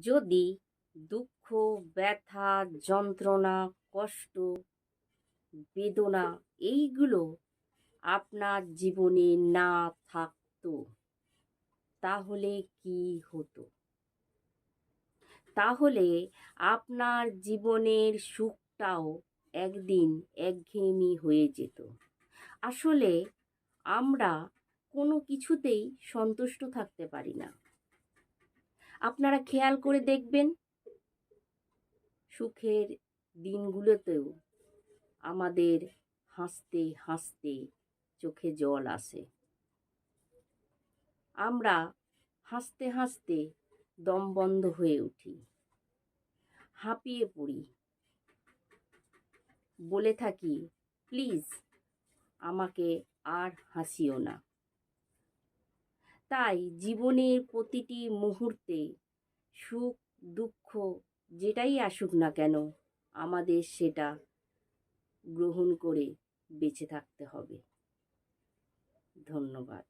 যদি দুঃখ, ব্যথা, যন্ত্রণা, কষ্ট, বেদনা এইগুলো আপনার জীবনে না থাকতো তাহলে কি হতো? তাহলে আপনার জীবনের সুখটাও একদিন একঘেয়েমি হয়ে যেত। আসলে আমরা কোনো কিছুতেই সন্তুষ্ট থাকতে পারি না। আপনারা খেয়াল করে দেখবেন, সুখের দিনগুলোতেও আমাদের হাসতে হাসতে চোখে জল আসে। আমরা হাসতে হাসতে দম বন্ধ হয়ে উঠি, হাঁপিয়ে পড়ি, বলে থাকি, প্লিজ আমাকে আর হাসিও না। তাই জীবনের প্রতিটি মুহূর্তে সুখ দুঃখ যেটাই আসুক না কেন, আমাদের সেটা গ্রহণ করে বেঁচে থাকতে হবে। ধন্যবাদ।